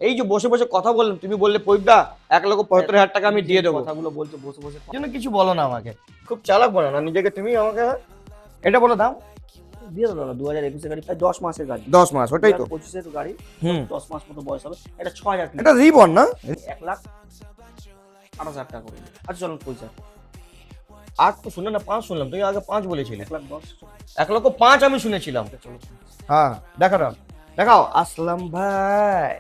এই যে বসে বসে কথা বললাম, তুমি বললে পৈবদা 1,75,000 টাকা আমি দিয়ে দেবো। কথাগুলো বলছো বসে বসে যেন কিছু বলো না আমাকে, খুব চালাক বলো না নিজেকে তুমি আমাকে। এটা বলো দাম। দিয়ে দাও দাদা, 2021 গাড়ি, প্রায় 10 মাসের গাড়ি। 10 মাস, ওটাই তো। 25 গাড়ি, হুম, 10 মাস মতো বয়স হবে। এটা 6,000 এটা রিবন না? 1,28,000 টাকা করে। আচ্ছা চলুন পয়সা 8 তো শুনলে না, 5 শুনলাম, তুমি আগে 5 বলেছিলে। 1,10,000। 1,05,000 আমি শুনেছিলাম। চলো হ্যাঁ দেখাও দাও, দেখাও আসলাম ভাই।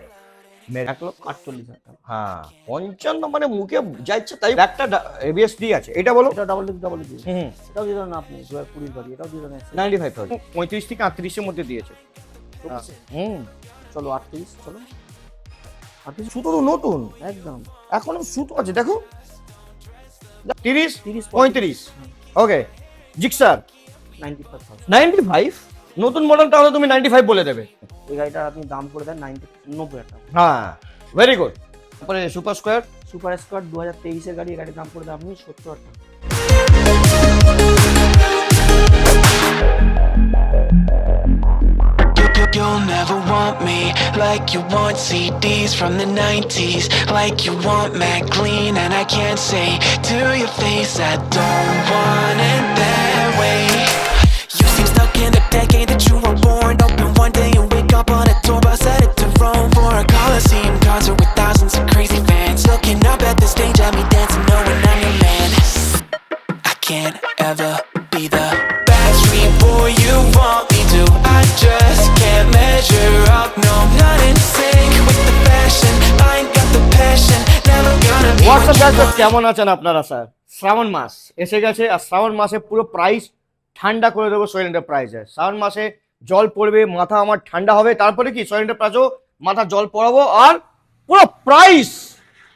1,48,000 টাকা। হ্যাঁ 55 মানে মুখে যা ইচ্ছা তাই। একটা এবিএস ডি আছে, এটা বলো। এটা ডাবল ডিপ। হুম, এটাও দিয়ে দেন আপনি, 2020 গাড়ি, এটাও দিয়ে দেন। 95,000, 35 থেকে 38 এর মধ্যে দিয়েছে। হুম, চলো 38, চলো 38 সুতো তো নতুন একদম। এখনো সুতো আছে দেখো। 30 30 35। ওকে, জিক্সার 95,000। 95। নতুন মডেল, তাহলে তুমি 95 বলে দেবে। এই গাড়িটা আপনি দাম করে দেন 90,000 টাকা। হ্যাঁ ভেরি গুড। তারপরে সুপার স্কোয়ার। সুপার স্কোয়ার 2023 গাড়ি, এই গাড়ির দাম করে দেন আপনি 70,000 টাকা। You'll never want me like you want CDs from the 90s, like you want Mac Clean, and I can't say to your face I don't want it that way. You seem stuck in the decade that you were born. Open one day and wake up on a tour bus headed to Rome for a Coliseum concert with thousands of crazy fans. Looking up at the stage at me dancing, knowing I'm your man. I can't ever be the Backstreet boy you want me to. I just can't measure up, no, not in sync with the fashion. I ain't got the passion, never gonna be what WhatsApp you guys, want. কেমন আছেন আপনারা sir? শ্রাবণ মাস এসে গেছে, আর শ্রাবণ মাসে পুরো price ঠান্ডা করে দেবো সোহেল এন্টারপ্রাইজে। শ্রাবণ মাসে জল পড়বে, মাথা আমার ঠান্ডা হবে, তারপরে কি সোহেল এন্টারপ্রাইজও মাথা জল পড়াবো, আর পুরো প্রাইস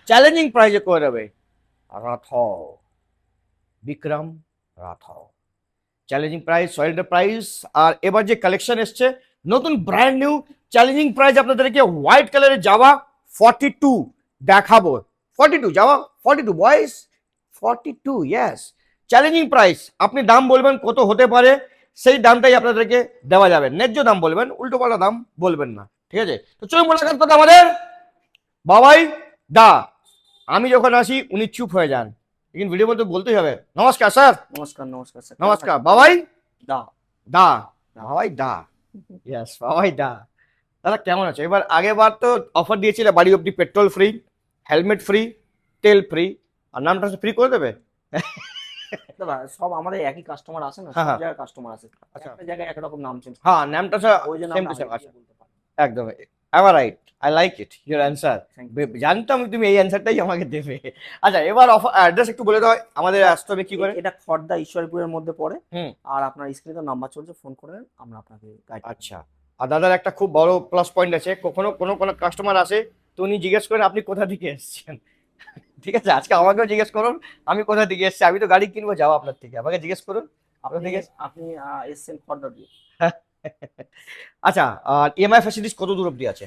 চ্যালেঞ্জিং প্রাইজে করে দেবে। রাথও বিক্রম রাথও চ্যালেঞ্জিং প্রাইস সোহেল এন্টারপ্রাইজ। আর এবার যে কালেকশন এসছে নতুন ব্র্যান্ড নিউ চ্যালেঞ্জিং প্রাইস, আপনাদেরকে হোয়াইট কালারের জাভা 42 দেখাবো। 42 যাওয়া 42 বয়েস 42, ইয়েস চ্যালেঞ্জিং প্রাইস। আপনি দাম বলবেন কত হতে পারে, সেই দামটাই আপনাদেরকে দেওয়া যাবে। ন্যায্য দাম বলবেন, উল্টো পাল্টা দাম বলবেন না, ঠিক আছে? তো চলুন মোলাকাত কথা আমাদের বাবাই দা। আমি যখন আসি উনি চুপ হয়ে যান, কিন্তু ভিডিও বলতে বলতেই হবে। নমস্কার স্যার। নমস্কার নমস্কার স্যার। নমস্কার বাবাই দা দা। বাবাই দা, ইয়েস বাবাই দা। দাদা কেমন আছে? এবার আগেবার তো অফার দিয়েছিল বাড়ি অব্দি পেট্রোল ফ্রি, হেলমেট ফ্রি, তেল ফ্রি, আর নামটা ফ্রি করে দেবে। দাদা সব আমাদের একই কাস্টমার আসে না, হ্যাঁ, সব হ্যাঁ। জায়গায় কাস্টমার আসে, আচ্ছা। একটা জায়গায় একরকম নাম চেঞ্জ। হ্যাঁ নামটা ওই জন্য সেম আমরা টু সেম আগে আছে। গিয়ে বলতে পারি। একদম ever right, I like it your answer. Thank you. জানতাম তুমি এই অ্যান্সারটাই আমাকে দেবে। আচ্ছা এবার অফার অ্যাড্রেস একটু বলে দাও, আমাদের আসতে হবে কি করে? এটা খড়দা ঈশ্বরপুরের মধ্যে পড়ে। হুম, আর আপনার স্ক্রিনে তো নাম্বার চলছে, ফোন করে দেন, আমরা আপনাকে গাইড। আচ্ছা। আর দাদার একটা খুব বড় প্লাস পয়েন্ট আছে, কখনো কোনো কাস্টমার আসে তো উনি জিজ্ঞেস করেন আপনি কোথা থেকে এসেছেন। ঠিক আছে, আজকে আমাকেও জিজ্ঞেস করুন আমি কোথা থেকে এসেছি। আমি তো গাড়ি কিনবো, যাবো আপনার থেকে, আমাকে জিজ্ঞেস করুন আপনি ঠিক আছে। আপনি এসছেন খড়দা দিয়ে। আচ্ছা, আর ইএমআই ফ্যাসিলিটিস কত দূর অব্দি আছে?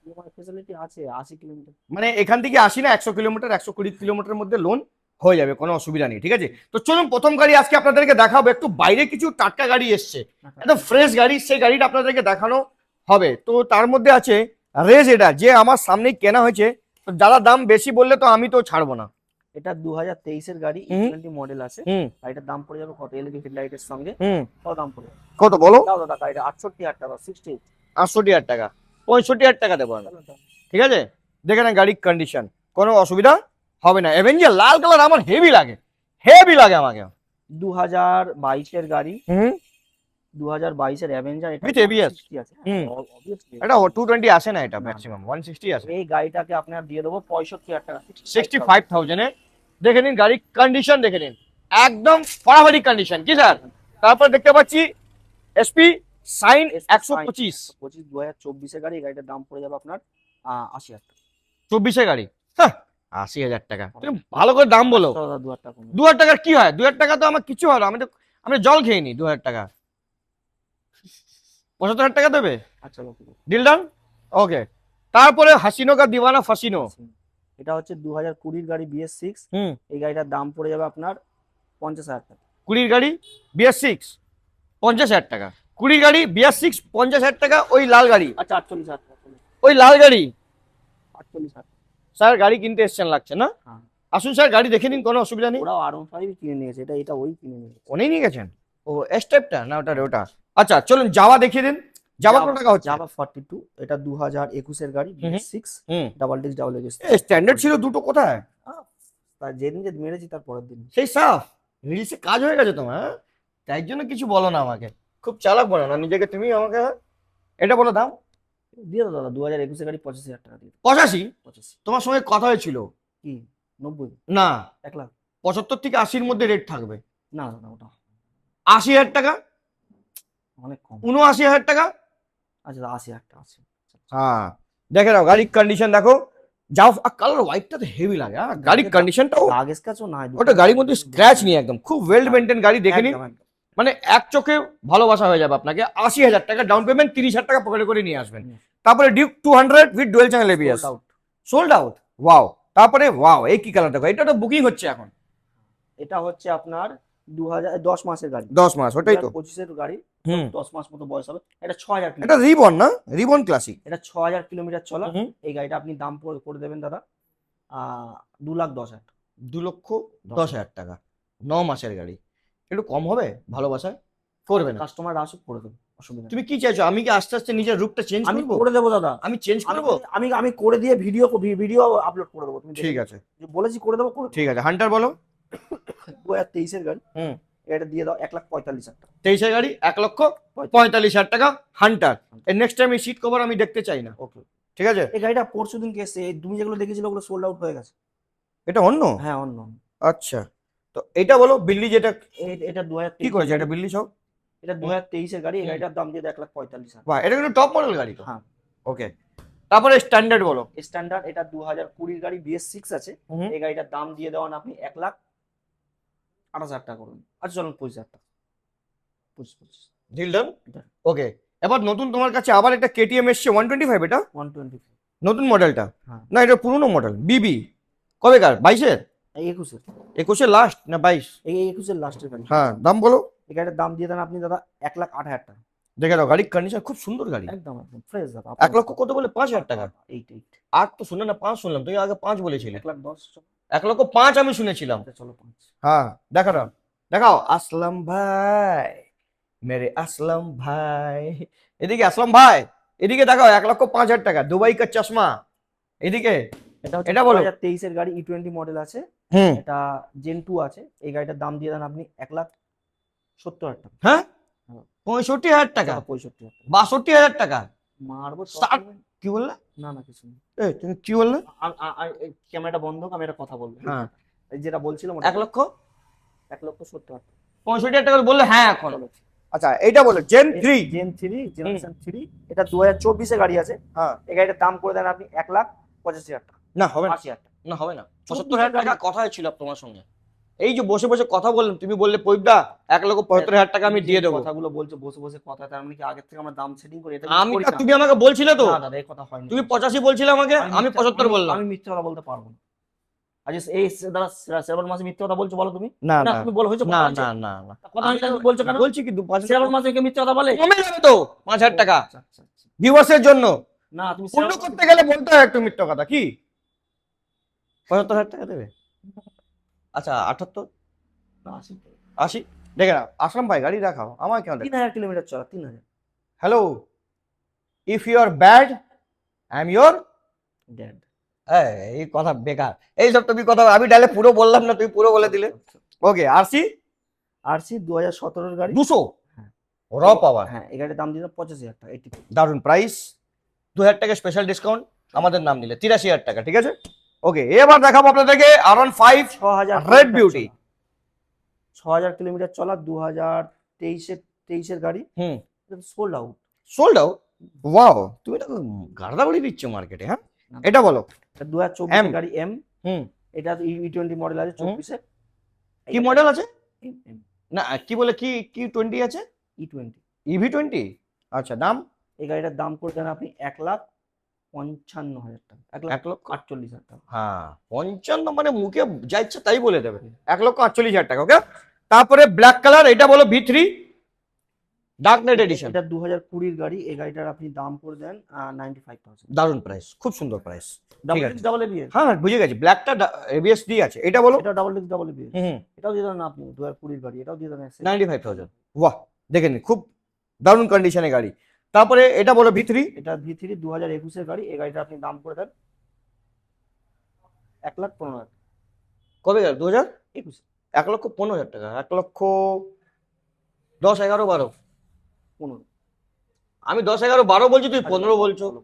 ইএমআই ফ্যাসিলিটি আছে 80 কিলোমিটার। মানে এখান থেকে আসি না 100 কিলোমিটার, 120 কিলোমিটারের মধ্যে লোন হয়ে যাবে, কোনো অসুবিধা নেই, ঠিক আছে? তো চলুন প্রথম গাড়ি আজকে আপনাদেরকে দেখাবো। একটু বাইরে কিছু টাটকা গাড়ি এসছে, একদম ফ্রেশ গাড়ি, সেই গাড়িটা আপনাদেরকে দেখানো হবে। তো তার মধ্যে আছে রেজ, এটা যে আমার সামনেই কেনা হয়েছে। তো যারা দাম বেশি বললে তো আমি তো ছাড়বো না। এটা 2023 এর গাড়ি, হুম। E20 মডেল আছে। হুম গাড়িটার দাম পড়ে যাবে কত? এলইডি হেডলাইটের সঙ্গে হুম কত দাম পড়বে? কত বলো? দাও দাদা, গাড়িটা 68,000 টাকা, 68। 68,000 টাকা, 65,000 টাকা দেবো আমি, ঠিক আছে? দেখে না গাড়ির কন্ডিশন, কোনো অসুবিধা হবে না। অ্যাভেঞ্জার লাল কালার আমার হেভি লাগে, হেভি লাগে আমাকে। 2022 এর গাড়ি, হুম 2022 এর অ্যাভেঞ্জার, এটা With ABS 160 আছে। হুম। Obviously। এটা 220 আসে না, এটা না, ম্যাক্সিমাম 160 আসে। এই গাড়িটাকে আপনার দিয়ে দেবো 65,000 টাকা, 65,000 এ দেখে নিন গাড়ির কন্ডিশন, দেখে নিন একদম ফাটাফাটি কন্ডিশন। কি স্যার? তারপর দেখতে পাচ্ছি এসপি সাইন 125 2024 এর গাড়ি, এই গাড়িটার দাম পড়ে যাবে আপনার 80,000 টাকা। 24 এর গাড়ি, হ্যাঁ 80,000 টাকা। তুমি ভালো করে দাম বলো। দাদা 2,000 টাকা কম। 2,000 টাকার কি হয়? 2,000 টাকা তো আমার কিছু হয় না, আমি জল খেয়ে নি। 2,000 টাকা 75,000 টাকা দেবে, আচ্ছা ওকে। Deal done. ওকে, তারপরে হাসিনো কা দিওয়ানা ফাসিনো, এটা হচ্ছে 2020 এর গাড়ি BS6। হুম এই গাড়িটার দাম পড়ে যাবে আপনার 50,000 টাকা। 20 গাড়ি BS6 50,000 টাকা, 20 গাড়ি BS6 50,000 টাকা। ওই লাল গাড়ি, আচ্ছা 48,000 টাকা। ওই লাল গাড়ি 40,000। স্যার গাড়ি কিনতে এসছেন লাগছে না? হ্যাঁ। আসুন স্যার, গাড়ি দেখে নিন, কোনো অসুবিধা নেই। ওরাও R15 কিনে নিয়েছে, এটা ওই কিনে নিয়েছে। উনি নিয়ে গেছেন? ও এস টাইপটা না ওটা ওটা। আচ্ছা চলুন জাভা দেখিয়ে দিন। জাভা কত টাকা হচ্ছে? জাভা 42, এটা 2021 এর গাড়ি, hmm, BS6 hmm. Double disc double এক্স। স্ট্যান্ডার্ড ছিল দুটো, কোথায়? তার যেদিন যে মেরেছি তার পরের দিন। সেই সাফ রিলসে কাজ হয়ে গেছে তোমার, হ্যাঁ? তাই জন্য কিছু বলো না আমাকে, খুব চালাক বলো না নিজেকে তুমি আমাকে। এটা বলো দাম। দিয়ে দাও দাদা, 2021 এর গাড়ি 85,000 টাকা দিয়ে দাও। 85? 85 তোমার সঙ্গে কথা হয়েছিল। কি 90? না, 1 লাখ? 75 থেকে 80-র মধ্যে রেট থাকবে। না দাদা, ওটা 80,000 টাকা, অনেক কম। 79,000 টাকা। আচ্ছা দাদা, 80,000 টাকা আছে। হ্যাঁ দেখে নাও, গাড়ির কন্ডিশন দেখো। যাও, কালার হোয়াইটটা তো হেভি লাগে। হ্যাঁ গাড়ির কন্ডিশনটাও, লাগেজ কাছেও না হয়, ওটা গাড়ির মধ্যে স্ক্র্যাচ নেই, একদম খুব ওয়েল মেনটেন গাড়ি। দেখে নিন, একদম, একদম। মানে এক চোখে ভালোবাসা হয়ে যাবে আপনাকে। 80,000 টাকা ডাউন পেমেন্ট, 30,000 টাকা পকেটে করে নিয়ে আসবেন। তারপরে Duke 200 with dual channel ABS, Sold out। Sold out. Wow. তারপরে ওয়াও, এই কি কালার দেখো, এটা তো বুকিং হচ্ছে এখন। এটা হচ্ছে আপনার 2010 মাসের গাড়ি। 10 মাস, ওটাই তো। 2025 এর গাড়ি, হুম। 10 মাস মতো বয়স হবে। এটা 6,000 এটা কিলোমিটার। রিবন না? Ribbon classic. এটা 6,000 কিলোমিটার চলা। হুম। এই গাড়িটা আপনি দাম করে দেবেন দাদা 2,10,000। 2,10,000 টাকা, 9 মাসের গাড়ি। একটু কম হবে ভালোবাসায়? করবে না? কাস্টমার আসুক, করে দেবো, অসুবিধা নেই। তুমি কি চাইছো, আমি কি আস্তে আস্তে নিজের রূপটা চেঞ্জ আমি করবো? করে দেবো দাদা, আমি চেঞ্জ করবো? আমি আমি করে দিয়ে ভিডিও আপলোড করে দেবো। তুমি ঠিক আছে, বলেছি করে দেবো, করে ঠিক আছে। হান্টার বলো। 2023 এর গাড়ি। হুম। এটা দিয়ে দাও 1,45,000 টাকা। 23-এর গাড়ি 1,45,000 টাকা, হান্টার। এর নেক্সট টাইম এই সিট কভার আমি দেখতে চাই না, ওকে। ঠিক আছে? এই গাড়িটা পরশু দিন এসছে, তুমি যেগুলো দেখেছিলে ওগুলো সোল্ড আউট হয়ে গেছে। এটা অন্য? হ্যাঁ, অন্য। আচ্ছা, তো এটা বলো বিল্লি, যেটা এটা কি করেছে এটা বিল্লি সব? এটা 2023 এর গাড়ি। এই গাড়িটার দাম দিয়ে দাও 1,45,000। বাহ, এটা কিন্তু টপ মডেল গাড়ি তো। হ্যাঁ। ওকে, তারপরে স্ট্যান্ডার্ড বলো। স্ট্যান্ডার্ড, এটা 2020 গাড়ি, BS6 আছে। হুম। এই গাড়িটার দাম দিয়ে দেওয়ান আপনি 1,28,000 টাকা করুন। আচ্ছা চলুন 25,000 টাকা। 25। Deal done. Done। ওকে, এবার নতুন তোমার কাছে আবার একটা কেটিএম এসছে 125, এটা 120। নতুন মডেলটা? হ্যাঁ। না, এটা পুরনো মডেল। বিবি কবেকার? 22-এর? এই 21 এর। 21-এর লাস্ট না 22? এই 21 এর লাস্টের গাড়ি। হ্যাঁ, দাম বলো। এই গাড়িটার দাম দিয়ে দেন আপনি দাদা 1,08,000 টাকা। দেখে দাও, গাড়ির কন্ডিশন খুব সুন্দর গাড়ি। একদম একদম ফ্রেশ দাদা। 1 লক্ষ কত বলে? 5,000 টাকা। 8। 8 তো শুনে না, 5 শুনলাম, তুই আগে 5 বলেছিলে। 1,10,000। 1,05,000 আমি শুনেছিলাম। চলো 5। হ্যাঁ দেখাও, দেখাও। আসলাম ভাই, মেরে আসলাম ভাই, এদিকে আসলাম ভাই, এদিকে দেখাও। 1,05,000 টাকা, দুবাই কা চশমা। এদিকে এটা হচ্ছে এটা বলো। 2023 এর গাড়ি, E20 মডেল আছে। হুম। এটা Gen 2 আছে। এই গাড়িটার দাম দিয়ে দেন আপনি 1,70,000 টাকা। হ্যাঁ, হ্যাঁ। 65,000 টাকা, 65,000 টাকা। 62,000 টাকা। মারবো Start। কি বললে? না না কিছু না। এই তুমি কি বললে? ক্যামেরাটা বন্ধ হোক, আমি একটা কথা বলবো। হ্যাঁ, এই যেটা বলছিলাম 1,70,000 1,70,000। 65,000 টাকা বললে হ্যাঁ এখন। চলো। আচ্ছা এইটা বলো, জেন 3। Gen 3 generation 3। এটা 2024 এর গাড়ি আছে। হ্যাঁ। এই গাড়িটার দাম করে দেন আপনি 1,85,000 টাকা। না হবে না, 80,000 টাকা। না হবে না। 74,000 75,000 টাকা কথা হয়েছিল তোমার সঙ্গে। এই যে বসে বসে কথা বললাম, তুমি বললে পৈবদা 1,75,000 টাকা আমি দিয়ে দেবো। কথাগুলো বলছো বসে বসে কথা, তার মানে কি আগের থেকে আমরা দাম সেটিং করি? এটা আমি করি না। তুমি আমাকে বলছিলে তো, না দাদা, এই কথা হয়নি। তুমি 85 বলছিলে আমাকে, আমি 75 বললাম। আমি মিথ্যে কথা বলতে পারবো না। আজ এই দাদা শ্রাবণ মাসে মিথ্যে কথা বলছো বলো তুমি? না না না তুমি বলো, হয়েছে না কথা হয়েছে? না না না, কথা হয়েছে, তুমি বলছো কেন? বলছি কি শ্রাবণ মাসে কেউ মিথ্যে কথা বলে? কমে যাবে তো 5,000 টাকা আচ্ছা, আচ্ছা, আচ্ছা। ভিউয়ার্সের জন্য। না তুমি পূর্ণ শ্রাবণ করতে গেলে বলতে হয় একটু মিথ্যা কথা। কি 75,000 টাকা দেবে? আচ্ছা 78, না, 80। 80। দেখে নাও আসলাম ভাই, গাড়ি দেখাও আমার কেন। 3,000 কিলোমিটার চলা, 3,000। Hello, if you are bad I am your. Dad. এই কথা বেকার, এইসব তুমি কথা আমি ডাইলে পুরো বললাম না, তুমি পুরো বলে দিলে। ওকে, আরসি আরসি 2017 এর গাড়ি। 200 হ্যাঁ। র পাওয়ার। হ্যাঁ, এই গাড়ির দাম দিয়ে 85,000 টাকা। 80। দারুন প্রাইস, 2,000 টাকা স্পেশাল ডিসকাউন্ট আমাদের নাম নিলে 83,000 টাকা, ঠিক আছে? ওকে, এবার দেখাবো আপনাদেরকে R15 6,000 রেড বিউটি। 6,000 কিলোমিটার চলা, 2023 এর গাড়ি। Hmm. Sold out. Sold out. Wow, তুমি এটা গাড়দা বলে দিচ্ছ মার্কেটে। হ্যাঁ, এটা বলো। 2024 M। এর গাড়ি এম। হুম। এটা E20 মডেল আছে 24 এর। কি মডেল আছে? M। না কি বলে, কি কি 20 আছে? E20। EV20। আচ্ছা, দাম? এই গাড়িটার দাম করে দেন আপনি 1,55,000 টাকা। 1,48,000 টাকা। হ্যাঁ, 55 মানে মুখে যা ইচ্ছা তাই বলে দেবে। 1,48,000 টাকা। ওকে, তারপরে ব্ল্যাক কালার, এটা বলো V3। ডার্ক নাইট এডিশন, এটা 2020 গাড়ি, এই গাড়িটার আপনি দাম করে দেন 95,000। দারুণ প্রাইস, খুব সুন্দর প্রাইস। ডাবল আছে। ডিস্ক ডাবল এবিএস, হ্যাঁ হ্যাঁ, বুঝে গেছি, ব্ল্যাকটা এবিএস দিয়ে আছে। এটা বলো। এটা ডাবল ডিস্ক ডাবল এবিএস, হুম, এটাও দিয়ে দেন আপনি 2020 গাড়ি, এটাও দিয়ে দেন 95,000। বাহ, দেখে নিন, খুব দারুণ কন্ডিশনে গাড়ি। তারপরে এটা বলো V3। এটা V3 2021 এর গাড়ি, এই গাড়িটা আপনি দাম করে দেন 1,15,000। কবে গেল? 21 1,15,000 টাকা, 1,10,000, 11, 12। 15। আমি 10, 11, 12 বলছি, তুই 15 বলছো। চলো,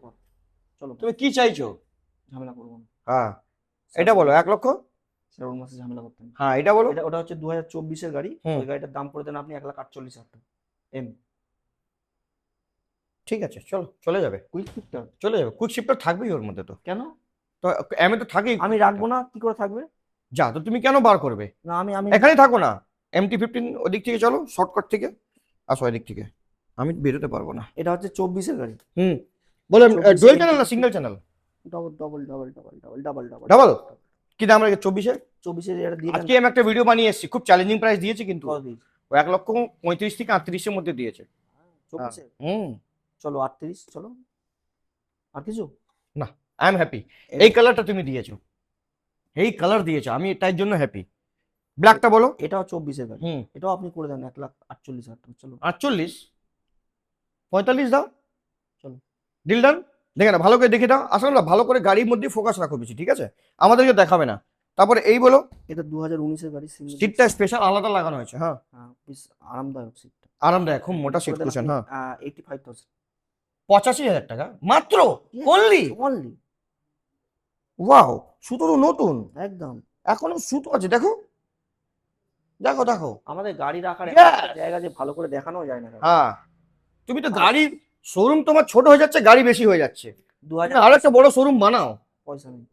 চলো তুমি কি চাইছো? ঝামেলা করবো না, হ্যাঁ, এটা বলো 1 লক্ষ। শ্রাবণ মাসে ঝামেলা করতে না। হ্যাঁ, এটা বলো। এটা ওটা হচ্ছে 2024 এর গাড়ি, হুম। ওই গাড়িটার দাম করে দেন আপনি 1,48,000 টাকা। এম ঠিক আছে, চলো, চলে যাবে, কুইক ফিল্টার চলে যাবে। কুইক শিফটার থাকবেই ওর মধ্যে, তো কেন? তো এমএ তো থাকেই। আমি রাখবো না, কি করে থাকবে? যা, তো তুমি কেন বার করবে? না আমি আমি এখানেই থাকো না, MT-15 ওদিক থেকে চলো, শর্টকাট থেকে আসো এদিক থেকে, আমি বেরোতে পারবো না। এটা হচ্ছে 24 এর গাড়ি, হুম, বলো। 24 ডুয়েল চ্যানেল না single channel? Double double double double double double double double? কি দাম রেখে 24-এ? 24 এর এটা দিয়ে দেন। আজকে আমি একটা ভিডিও বানিয়ে এসেছি, খুব চ্যালেঞ্জিং প্রাইস দিয়েছি, কিন্তু কত দিয়েছে? ও 1,35,000 থেকে 38-এর মধ্যে দিয়েছে। 24 এর? হুম, চলো 38, চলো আর কিছু। না, আই এম হ্যাপি। এই কালারটা তুমি দিয়েছো, এই কালার দিয়েছো, আমি তাই জন্য হ্যাপি। ব্ল্যাকটা বলো। এটাও 24 এর গাড়ি, হুম, এটাও আপনি করে দেন 1,48,000 টাকা। চলো 48, 45 দাও, চলো। Deal done. দেখে না, ভালো করে দেখে দাও, আসলে না, ভালো করে গাড়ির মধ্যে ফোকাস রাখো বেশি, ঠিক আছে? আমাদেরকে দেখাবে না। তারপরে এই বলো। এটা 2019 এর গাড়ি, সিঙ্গেল সিটটা স্পেশাল আলাদা লাগানো হয়েছে, হ্যাঁ, বেশ আরামদায়ক সিটটা। আরামদায়ক, খুব মোটা সিট কুশন। হ্যাঁ, 85,000 85,000 টাকা মাত্র, অনলি। অনলি, ওয়াও, সুতো তো নতুন, একদম। এখনো সুতো আছে, দেখো দেখো দেখো। আমাদের গাড়ি রাখার Yes! একটা জায়গা যে ভালো করে দেখানো যায় না। হ্যাঁ, তুমি তো গাড়ির শোরুম তোমার ছোট হয়ে যাচ্ছে, গাড়ি বেশি হয়ে যাচ্ছে। 2000 আরো একটা বড় শোরুম বানাও। পয়সা নেই।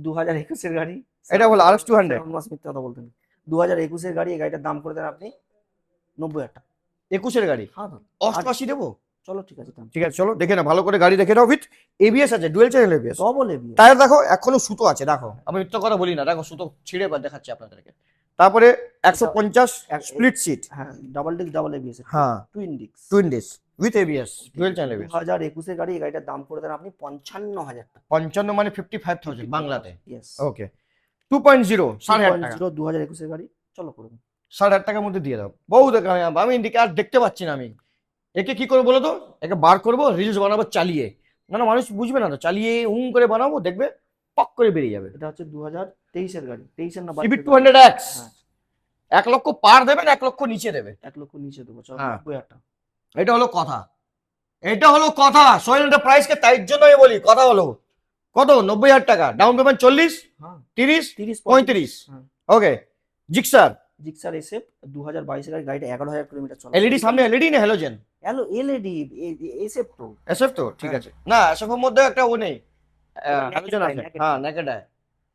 2021 এর গাড়ি, এটা বলো RS200। শ্রাবণ মাস মিথ্যা কথা বলতেন। 2021 এর গাড়ি, এই গাড়িটার দাম করে দেন আপনি 90,000 টাকা। 21-এর গাড়ি হ্যাঁ দাম। 88 দেবো। চলো ঠিক আছে দাম। ঠিক আছে, চলো দেখে না, ভালো করে গাড়ি দেখে নাও। উইথ এবিএস আছে, dual channel ABS. Double ABS. Tyre দেখো, এখনো সুতো আছে, দেখো, আমি মিথ্যা কথা বলি না, দেখো সুতো ছিঁড়ে বা দেখাচ্ছি আপনাদেরকে। তারপরে 150 স্প্লিট সিট, হ্যাঁ ডাবল ডিস্ক ডাবল এবিএস, হ্যাঁ, twin disk, twin disk with ABS, dual channel ABS. 2021 এর গাড়ি, এই গাড়িটার দাম করে দেন আপনি 55,000 টাকা। 55 মানে 55,000 বাংলাতে। ইয়েস, ওকে, 2.0, 8,500 টাকা, 2021 এর গাড়ি। চলো করে দেন। 8,500 টাকার মধ্যে দিয়ে দাও। বহু দেখা, আমি আর দেখতে পাচ্ছি না। আমি একে কি করবো বলো তো, একে বার করবো, রিলস বানাবো চালিয়ে, না মানুষ বুঝবে না তো, চালিয়ে করে বানাবো, দেখবে পক করে বেরিয়ে যাবে। এটা হচ্ছে 2023 এর গাড়ি, 23 এর না CB200X। হ্যাঁ 1 লক্ষ পার দেবে না 1 লক্ষ নিচে দেবে? 1 লক্ষ নিচে দেবো। চলো হ্যাঁ। 90,000 টাকা। এটা হলো কথা, এটা হলো কথা। সোহেল এন্টারপ্রাইজকে তাই জন্য আমি বলি, কথা হলো কত, 90,000 টাকা ডাউন পেমেন্ট, 40, হ্যাঁ 30, 30 35। হ্যাঁ। ওকে, জিক্সার জিক্সার SF 2022 এর গাড়ি, গাড়িটা 11,000 কিলোমিটার চলে। এলইডি সামনে, এলইডি না হ্যালোজেন? হ্যালো এলইডি SF তো। এসএফ তো, ঠিক হ্যাঁ। আছে। না, এসএফ এর মধ্যে একটা ও নেই, হ্যালোজেন আছে। naked হ্যাঁ, নেকেড আই।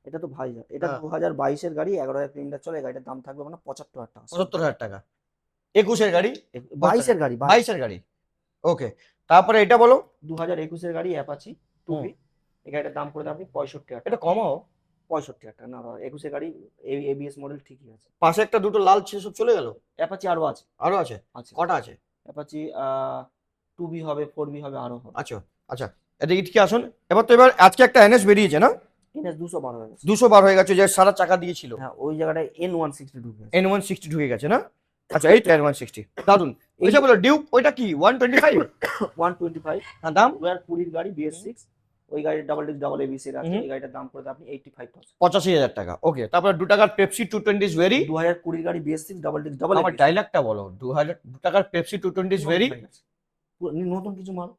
এটা তো ভাই, এটা হ্যাঁ। 2022 এর গাড়ি, 11,000 কিলোমিটার চলে, গাড়িটার দাম থাকবে মানে 75,000 টাকা। 75,000 টাকা। 21-এর গাড়ি, 22 এর গাড়ি, 22-এর গাড়ি। ওকে, তারপরে এটা বলো। 2021 এর গাড়ি, অ্যাপাচি 2B, এই গাড়িটার দাম করে দেন আপনি 65,000 টাকা। এটা কমাও। 65,000 টাকা না, 21 এর গাড়ি, ABS মডেল ঠিকই আছে। পাশে একটা দুটো লাল ছিল, সব চলে গেল। অ্যাপাচি আরো আছে, আরো আছে? কটা আছে? অ্যাপাচি 2B হবে, 4B হবে, আরো হবে। আচ্ছা আচ্ছা, এদিকে আসুন। এবার তো আজকে একটা এনএস বেরিয়েছে না, NS 212 হয়ে গেছে। 212 হয়ে গেছে, যে সারা চাকা দিয়েছিল। হ্যাঁ ওই জায়গাটায় N160 ঢুকে গেছে। N160 ঢুকে গেছে না? আচ্ছা, এই তো N160, দারুন। ওইটা বলো ডিউক, ওইটা কি 125? 125, হ্যাঁ, দাম 2020 গাড়ি, BS6, ওই গাড়ির ডাবল ডিস্ক ডাবল এবিসি এর আছে, হুম। এই গাড়িটার দাম করে দেন আপনি 85,000। 85,000 টাকা। ওকে, তারপর 2 টাকার পেপসি 220 ভেরি। 2020 গাড়ি, BS6 ডাবল ডিস্ক ডাবল আমার ডায়লগটা বলো, 2 টাকার পেপসি 220 ভেরি নতুন কিছু মারো,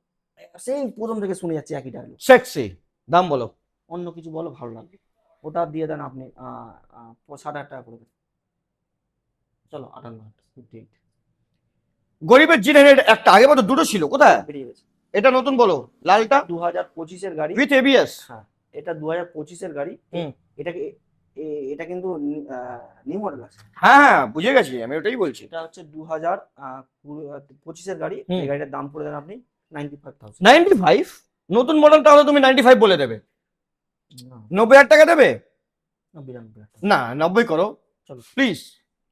সেই প্রথম থেকে শুনে যাচ্ছি একই ডায়লগ। সেক্সি। দাম বলো। অন্য কিছু বলো, ভালো লাগবে। ওটা দিয়ে দেন আপনি 60,000 টাকা করে দেন। চলো 58, গরিবের জিনের একটা, আগে বলো দুটো ছিল, কোথায়? বেরিয়ে গেছে। এটা নতুন বলো, লালটা 2025 এর গাড়ি, উইথ এবিএস। হ্যাঁ এটা 2025 এর গাড়ি। হুম। এটাকে এটা কিন্তু নিউ মডেল আছে। হ্যাঁ হ্যাঁ, বুঝে গেছি, আমি ওটাই বলছি। এটা হচ্ছে 2025 এর গাড়ি, হুম। এই গাড়িটার দাম করে দেন আপনি 95,000। 95? নতুন মডেলটা হলে তুমি 95 বলে দেবে, না 90,000 টাকা দেবে? 92,000 টাকা। না, 90 করো চলো। প্লিজ।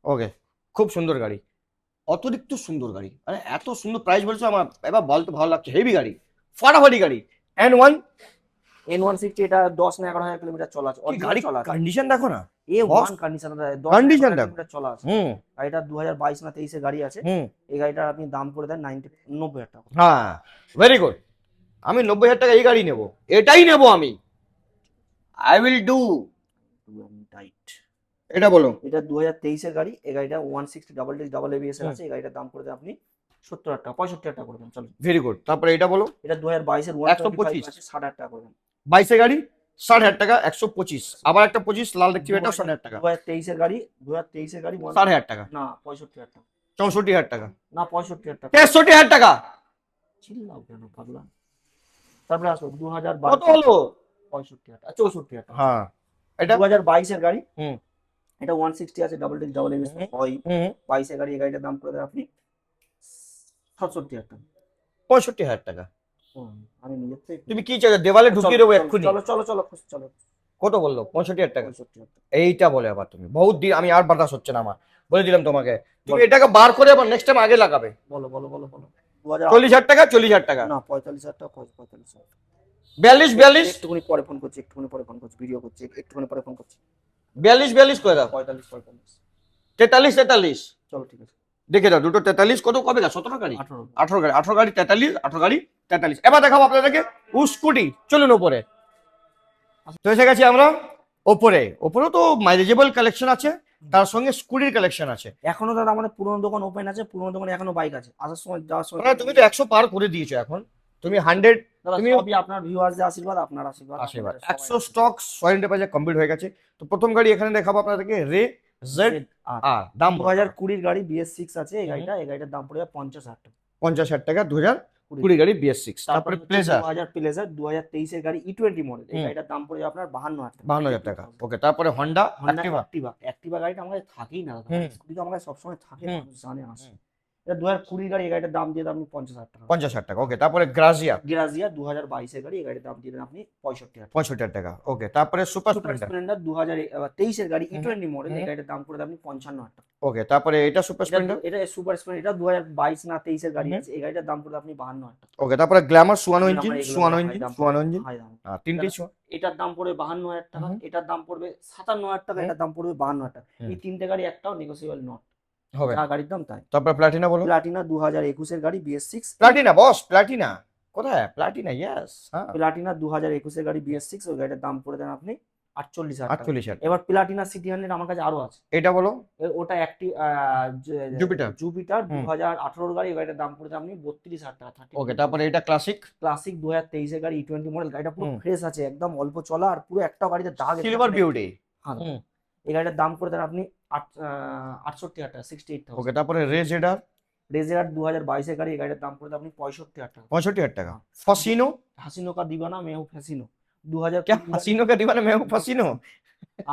ওকে, খুব সুন্দর গাড়ি। অতিরিক্ত সুন্দর গাড়ি, মানে এত সুন্দর প্রাইস বলছো আমার এবার বলতে ভালো লাগছে, হেভি গাড়ি, ফাটাফাটি গাড়ি। N1 N160 এটা 10 না 11,000 কিলোমিটার চলা আছে, কি অরিজিনাল গাড়ি চলা আছে। কন্ডিশন দেখো না। A1 কন্ডিশন, 10 Condition দেখো। কিলোমিটার চলা আছে। হুম গাড়িটা 2022 না 23 এর গাড়ি আছে। হুম এই গাড়িটার আপনি দাম করে দেন 90,000 টাকা। হ্যাঁ, ভেরি গুড। আমি 90,000 টাকা এই গাড়ি নেব, এটাই নেব আমি, আই উইল ডু। টাইট। এটা বলো। এটা 2023 এর গাড়ি। এই গাড়িটা 160 ডাবল ডিস্ক ডাবল এবিএস এর আছে। এই গাড়িটার দাম করে দেন আপনি 70,000 টাকা, 65,000 টাকা করে দেন। চলো, ভেরি গুড। তারপরে এটা বলো। এটা 2022 এর 125 125 আছে, 60,000 টাকা করে দেন। 22 গাড়ি 60,000 টাকা, 125, আবার একটা 25 লাল দেখছি, এটা 60,000 টাকা, 2023 এর গাড়ি, 2023 এর গাড়ি 60,000 টাকা, না 65,000 টাকা, 64,000 টাকা, না 65,000 টাকা। 63,000 টাকা। চিল্লাও কেন পাগলা? তারপরে আসো কত 2022 হলো? 65,000 টাকা, 64,000 টাকা। হ্যাঁ, এটা 2022 এর গাড়ি। হুম এটা 160 আছে, ডাবল ডিস্ক ডাবল এবিএস হয়। 22 এর গাড়ি। এই গাড়িটার দাম করে দেন আপনি 67,000 টাকা। 65,000 টাকা। আমি নিজের থেকে তুমি কি চাই, দেওয়ালে ঢুকিয়ে দেবো এক্ষুনি। চলো চলো চলো চলো। কত বললো? 65,000 টাকা। 65,000 টাকা। এইটা বলে আবার তুমি, বহুত দিন আমি আর বাতাস হচ্ছে না আমার, বলে দিলাম তোমাকে, তুমি বলো। এটাকে বার করে আবার নেক্সট টাইম আগে লাগাবে। বলো বলো বলো বলো। 2000 40,000 টাকা, 40,000 টাকা, না 45,000 টাকা, 45,000 টাকা। 42 একটুখানি পরে ফোন করছি, একটুখানি পরে ফোন করছি, ভিডিও করছি, একটুখানি পরে ফোন করছি। 42 করে দাও। 45। 43 চলো ঠিক আছে। দেখে দাও দুটো 43, কত কবে গা 17 গাড়ি, 18। 18 গাড়ি, 18 গাড়ি 43, 18 গাড়ি 43। এবার দেখাবো আপনাদেরকে স্কুটি, চলুন ওপরে। তো এসে গেছি আমরা ওপরে। ওপরেও তো মাইলেজেবল কালেকশন আছে, তার সঙ্গে স্কুটির কালেকশন আছে। এখনো দাদা আমাদের পুরনো দোকান ওপেন আছে, পুরনো দোকানে এখনো বাইক আছে, আসার সময় যাওয়ার সময়। মানে তুমি তো 100 পার করে দিয়েছো এখন, তুমি 100, দাদা তুমি সবই আপনার ভিউয়ার্সদের আশীর্বাদ, আপনার আশীর্বাদ। আশীর্বাদ। আপনাদের 100 সবাই স্টক সয়েল বাজার কমপ্লিট হয়ে গেছে। তো প্রথম গাড়ি এখানে দেখাবো আপনাদেরকে, রে জেড আর আর, দাম 2020 গাড়ি BS6 আছে। এই হুম। গাড়িটা, এই গাড়িটার দাম পড়ে 50,000 টাকা। 50,000 টাকা, 2020 গাড়ি BS6। তারপরে প্লেজার 2000 প্লেজার 2023 এর গাড়ি E20 মডেল। এই হুম। গাড়িটার দাম পড়ে আপনার 52,000 টাকা। 52,000 টাকা, ওকে। তারপরে হন্ডা অ্যাক্টিভা, অ্যাক্টিভা গাড়িটা আমাদের থাকেই না দাদা, হুম। স্কুটি তো আমাদের সবসময় থাকে, হুম। মানুষ জানে আসে। এটা 2020 গাড়ি। এই গাড়িটার দাম দিয়ে দেন আপনি 50,000 টাকা। 50,000 টাকা, ওকে। তারপরে গ্রাজিয়া গ্রাজিয়া 2022 এর গাড়ি। এই গাড়ির দাম দিয়ে দেন আপনি 65,000 টাকা। 65,000 টাকা, ওকে। তারপরে সুপার সুপার স্প্লেন্ডার, স্প্লেন্ডার 2023 এর গাড়ি হুম। E20 model. এই হুম। গাড়িটার দাম করে দেন আপনি 55,000 টাকা। ওকে। তারপরে এটা সুপার স্প্লেন্ডার, এটা সুপার স্প্লেন্ডার, এটা 2022 না 23 এর গাড়ি হুম। আছে। এই গাড়িটার দাম করে আপনি 52,000 টাকা। ওকে। তারপরে গ্ল্যামার সুয়ানো আমরা ইঞ্জিন, এগুলো সুয়ানো হাই ইঞ্জিন, দাম সুয়ানো ইঞ্জিন, হাই দাম। তিনটেই এটার দাম পড়বে 52,000 টাকা, হুম। এটার দাম পড়বে 57,000 টাকা, হুম। এটার দাম পড়বে 52,000 টাকা। হুম। এই তিনটে গাড়ি একটাও নেগোসিয়েবল নট, হবে। যা গাড়ির দাম তাই। তারপরে প্লাটিনা বলো। প্লাটিনা 2021 এর গাড়ি BS6। প্লাটিনা বস, প্লাটিনা কোথায়? প্লাটিনা, ইয়েস, হ্যাঁ, প্লাটিনা 2021 এর গাড়ি BS6। ওই গাড়িটার দাম পড়ে দেন আপনি 48,000 টাকা। 48,000। এবার প্লাটিনা সিটি 100 আমার কাছে আরো আছে। এটা বলো। ওটা একটি জুপিটার। জুপিটার হুম। 2018 গাড়ি। এই গাড়িটার দাম পড়ে আপনি 32,000 টাকা। ওকে। তারপরে এটা ক্লাসিক, ক্লাসিক 2023 এর গাড়ি E20 মডেল। গাড়িটা পুরো হুম। ফ্রেশ আছে, একদম অল্প চলা, আর পুরো একটা গাড়িতে দাগ এসে সিলভার আছে। বিউটি, হ্যাঁ, হুম। এই গাড়িটার দাম করে দেন আপনি 68,000 টাকা, 68,000। ওকে। তারপরে রেজেডার রেজেরার 2022 এর গাড়ি। এই গাড়িটার দাম করে দেন আপনি 65,000 টাকা। 65,000 টাকা। ফসিনো, হাসিনো কা দিবানা মেহু ফ্যাসিনো क्या 2020 हसीनो का दीवाना मैं हूँ फसीनो।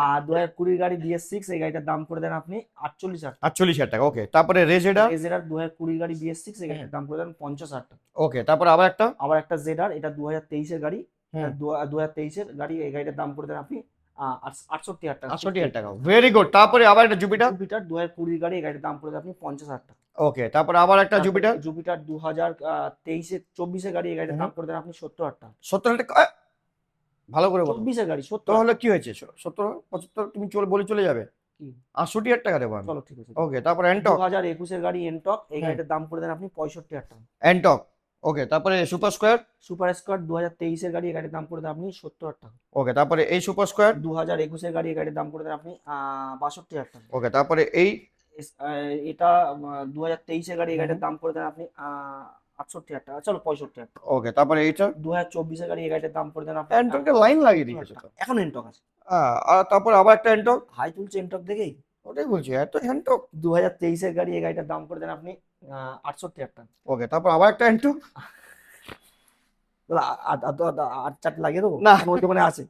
আর 2020 গাড়ি BS6। এই গাড়িটার দাম করে দেন আপনি 48,000 টাকা। 48,000 টাকা, ওকে। তারপরে রেজেডার, রেজেরার 2020 গাড়ি BS6। এই গাড়িটার দাম করে দেন 50,000 টাকা। ওকে। তারপরে আবার একটা, আবার একটা জেডার, এটা 2023 এর গাড়ি। হুম। 2023 এর গাড়ি। এই গাড়িটার দাম করে দেন আপনি 68,000 টাকা। 68,000 টাকা, ভেরি গুড। তারপরে আবার একটা জুপিটার, জুপিটার 2020 গাড়ি। এই গাড়ির দাম করে দেন আপনি 50,000 টাকা। ওকে। তারপরে আবার একটা জুপিটার, জুপিটার 2023 এর গাড়ি। এই গাড়ির দাম করে দেন আপনি 70,000 টাকা। 70,000 টাকা, ভালো করে বলো। 24 এর গাড়ি তো 70,000 হলে কি হয়েছে? 70, 75 তুমি বলে চলে যাবে। কি? 68,000 টাকা দেবো আমি, চলো ঠিক আছে। ওকে। তারপরে এন্টক, 2021 এর গাড়ি এনটক। এই হুম। গাড়িটার দাম করে দেন আপনি 65,000 টাকা। এন্টক, ওকে। তারপরে সুপার স্কোয়ার, সুপার স্কোয়ার 2023 এর গাড়ি। এই গাড়ির দাম করে দেন আপনি 70,000 টাকা। ওকে। তারপরে এই সুপার স্কোয়ার, 2021 এর গাড়ি। এই গাড়ির দাম করে দেন আপনি 62,000 টাকা। ওকে। তারপরে এই এটা 2023 এর গাড়ি। এই গাড়িটার দাম করে দেন আপনি 68,000 টাকা। চলো 65,000 টাকা। ওকে। তারপরে এইটা 2024 এর গাড়ি। এই গাড়িটার দাম করে দেন আপনি এন্টকের লাইন লাগিয়ে দিয়েছে তো। এখন এনটক আছে। আর তারপর আবার একটা এন্টক, হাই তুলছে এনটক দেখেই। ওটাই বলছি, এত এন্টক। 2023 এর গাড়ি। এই গাড়িটার দাম করে দেন আপনি 68,000 টাকা। ওকে। তারপর আবার একটা এন্টক, আর চারটে লাগিয়ে দেবো না। ওই দোকানে আছে।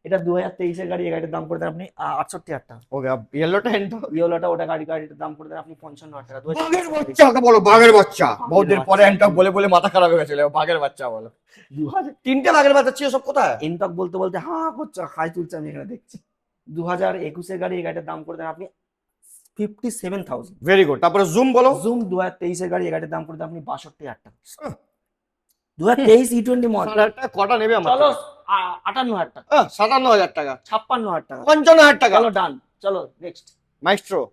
এটা 2023 এর গাড়ি। এই গাড়িটার দাম করে দেন আপনি 68,000 টাকা। ওকে। ইয়েলোটা এন্টক, ইয়েলোটা ওটা গাড়িটার দাম করে দেন আপনি 55,000 টাকা। বাঘের বাচ্চা ওকে বলো, বাঘের বাচ্চা। বাঘের বহুত দিন পরে বাচ্চা। এন্টক বলে বলে মাথা খারাপ হয়ে গেছিল, বাঘের বাচ্চা বলো। 2000 তিনটে বাঘের বাচ্চা ছিল, সব কোথায়? এনটক বলতে বলতে হাই তুলছে আমি এখানে দেখছি। 2021 এর গাড়ি। এই গাড়িটার দাম করে দেন আপনি 57,000। Very good. তারপরে জুম বলো। জুম 2023 গাড়ি, এই গাড়ির দাম করে দেন আপনি 62,000 টাকা। 2023 E20 মডেল। কটা নেবে আমার চলো থেকে? 58,000 টাকা, 57,000 টাকা, 56,000 টাকা। 55,000 টাকা। চলো ডান, চলো নেক্সট। মাইস্ট্রো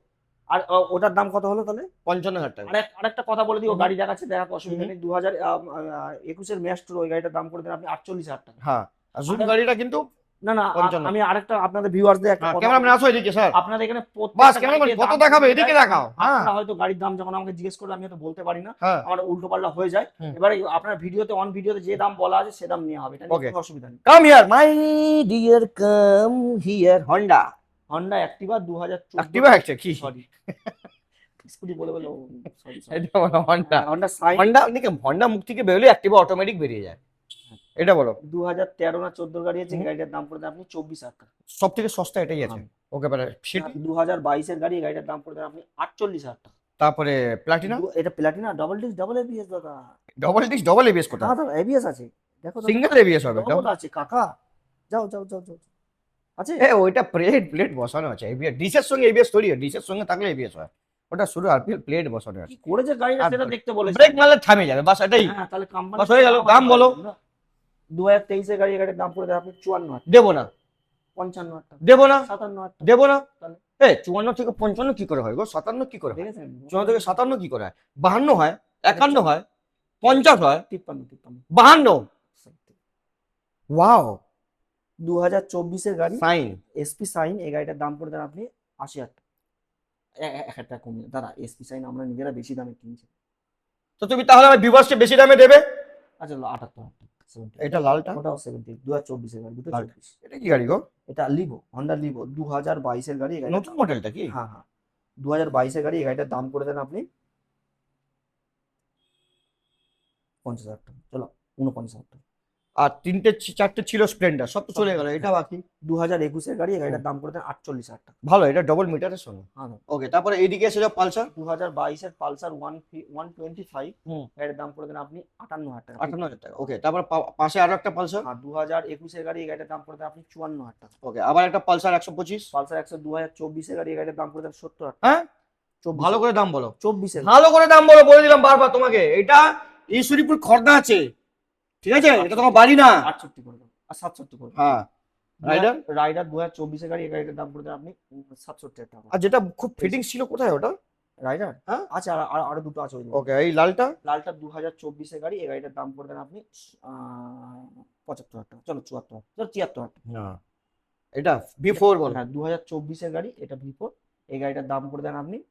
আর ওটার দাম কত হলো তাহলে? 55,000 টাকা। আরেকটা কথা বলে দিই, ও হুম। গাড়ি দেখাচ্ছে, দেখা অসুবিধা নেই। 2021 ম্যাস্ট্রো, ওই গাড়িটার দাম করে দেন আপনি 48,000 টাকা। হ্যাঁ, আর জুম আরে- গাড়িটা কিন্তু না না, 55,000। আমি আরেকটা আপনাদের ভিউয়ারদের একটা কথা ক্যামেরাম্যান বলি। আসো এদিকে স্যার। আপনাদের এখানে বাস প্রত্যেকটা ক্যামেরাম্যান গাড়ির কত দাম দেখাবে, বলে এদিকে দেয়। দেখাও। হ্যাঁ আপনারা হয়তো গাড়ির দাম যখন আমাকে জিজ্ঞেস করলে আমি হয়তো বলতে পারি না, হ্যাঁ আমার উল্টো পাল্টা হয়ে যায়। হুম। এবারে আপনার ভিডিওতে, অন ভিডিওতে যে দাম বলা আছে সে দাম নেওয়া হবে, এটা নিয়ে Okay. কোনো অসুবিধা নেই। Come here my dear, come here. Honda Honda Activa 2014। Activa একটা কি? সরি, স্কুটি বলে বলে সরি। এটা বলো হন্ডা। হন্ডা সাইন হন্ডা এদিকে হন্ডা মুখ থেকে বেরোলে অ্যাক্টিভা অটোমেটিক বেরিয়ে যায়। এটা বলো। 2013 না 14 গাড়ি আছে, হুম। গাড়িটার দাম পড়ে দেন আপনি 24,000 টাকা। সব থেকে সস্তা এটাই আছে। ওকে, পরে সিটি, 2022 এর গাড়ি, গাড়িটার দাম পড়ে দেন আপনি 48,000 টাকা। তারপরে প্লাটিনা, এটা Platina double disc, double ABS দাদা। ডবল ডিস্ক, ডবল এবিএস কোথায়? দাদা এবিএস আছে, দেখো দাদা। সিঙ্গেল এবিএস হবে। ডবল আছে কাকা, যাও যাও যাও যাও, আছে। ওইটা প্লেট বসানো আছে। এবিএস ডিসের সঙ্গে এবিএস তৈরি হয়, ডিসের সঙ্গে থাকলে এবিএস হয়। ওটা শুধু আরপিএল প্লেট বসানো আছে। কি করেছে গাড়িটা আর সেটা দেখতে বলেছে। ব্রেক মারলে থামে যাবে, বাস এটাই। হ্যাঁ, তাহলে কোম্পানি বাস হয়ে গেল। দাম বলো। 2023 এর গাড়ি, গাড়ির দাম পড়ে দেন আপনি 54,000 টাকা, দেবো না, 55,000 টাকা, দেবো না, 57,000 টাকা। দেবো না। তাহলে? 54 থেকে 55 কি করে হয় গো? 57 কি করে হয়? দেখেছেন? 54 থেকে 57 কি করে হয়? 52 হয়, 51 হয়, 50 হয়, 53। 52। ওয়াও, 2024 এর গাড়ি, ফাইন। এসপি সাইন, এই গাড়িটার দাম পড়ে দেন আপনি 80,000 টাকা। 1,000 টাকা কমিয়ে দাদা, এসপি সাইন আমরা নিজেরা বেশি দামে কিনছি। তো তুমি তাহলে আমার ভিউয়ার্সকে বেশি দামে দেবে। আচ্ছা 78,000 টাকা, 70। এটা লালটা, ওটাও 70, 2024 এর গাড়ি, দুটো লালটা। 24। এটা কি গাড়ি গো? এটা লিভো, হন্ডা লিভো 2022 এর গাড়ি, এই গাড়িটার নতুন মডেলটা কি? হ্যাঁ হ্যাঁ 2022 এর গাড়ি, এই গাড়িটার দাম করে দেন আপনি 50,000 টাকা। চলো 49,000 টাকা। আর চারটে ছিল স্প্লেন্ডার, সব তো চলে গেল, এটা বাকি। 2021 এর গাড়ি, এই গাড়িটার দাম করে দেন 48,000 টাকা। ভালো, এটা ডবল মিটারের সঙ্গে। হ্যাঁ ওকে, তারপরে এইদিকে এসে যাও পালসার। 2022 এর পালসার 125, হুম। গাড়ির দাম করে দেন আপনি 58,000 টাকা। 58,000 টাকা। ওকে, তারপর পাশে আরো একটা পালসার। আর 2021 এর গাড়ি, এই গাড়িটার দাম করে দেন আপনি 54,000 টাকা। ওকে, আবার একটা পালসার 125। পালসার 100 2024 এর গাড়ি, এই গাড়িটার দাম করে দেন 70,000 টাকা। হ্যাঁ, 24 ভালো করে দাম বলো। 24 এর ভালো করে দাম বলো, বলে দিলাম বারবার তোমাকে। এটা ঈশ্বরীপুর খর্দা আছে, ঠিক আছে? এটা তোমার বাড়ি না। 68 করে দেন, আর 67 করে দেন। হ্যাঁ, রাইডার। রাইডার 2024 এর গাড়ি, এই গাড়িটার দাম করে দেন আপনি 67,000 টাকা। আর যেটা খুব ফিটিংস ছিল কোথায় ওটা? রাইডার হ্যাঁ? আছে, আরো দুটো আছে ওই দিকে। ওকে, এই লালটা। লালটা 2024 এর গাড়ি, এই গাড়িটার দাম করে দেন আপনি 75,000 টাকা। চলো 74,000, চলো 73,000 টাকা। না, এটা বিফোর বলো। হ্যাঁ 2024 এর গাড়ি, এটা ভিপো, এই গাড়িটার দাম করে দেন আপনি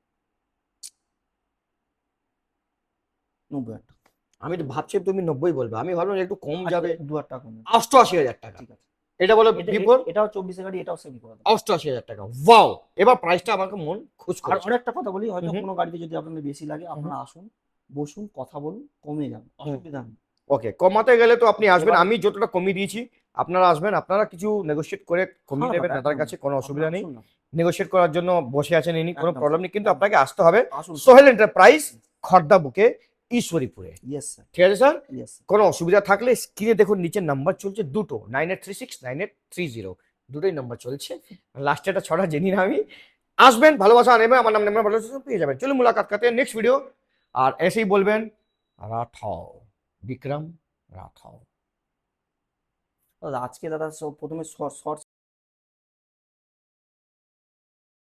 90,000 টাকা। আমি তো ভাবছি তুমি 90 বলবে, আমি ভাবলাম একটু কম যাবে। 2,000 টাকা কমে। 88,000 টাকা। ঠিক আছে, এটা বলো বিফোর। এটাও 24 এর গাড়ি, এটাও সেম করে দেন। 88,000 টাকা। ওয়াও, এবার প্রাইসটা আমাকে মন খুশ আর করেছে। আরেকটা কথা বলি, হয়তো হুম। কোনো গাড়িতে যদি আপনাদের বেশি লাগে, আপনারা আসুন, বসুন, কথা বলুন, কমে যাবে, অসুবিধা নেই। ওকে, কমাতে গেলে তো আপনি আসবেন, এবার- আমি যতটা কমিয়ে দিয়েছি আপনারা আসবেন, আপনারা কিছু নেগোশিয়েট করে কমিয়ে হ্যাঁ, নেবেন, দাদা, তার একদম। কাছে কোনো অসুবিধা নেই। আসুন না, নেগোশিয়েট করার জন্য বসে আছেন ইনি, কোনো একদম। প্রবলেম নেই, কিন্তু আপনাকে আসতে হবে আসুন। সোহেল এন্টারপ্রাইজ, খর্দা বুকে, ঈশ্বরীপুরে। ইয়েস স্যার, ঠিক আছে স্যার? ইয়েস। কোনো অসুবিধা থাকলে স্ক্রিনে দেখুন, নিচে নাম্বার চলছে দুটো, 9836 9830, দুটোই নাম্বার চলছে। লাস্টে একটা ছড়া জেনি না আমি। আসবেন, ভালোবাসা নেবে, আমার নাম নেবেন, ভালোবাসা পেয়ে যাবেন। চলুন মুলাকাত করতে নেক্সট ভিডিও। আর এসেই বলবেন রাঠাও, বিক্রম রাঠাও। আজকে দাদা প্রথমে শর্ট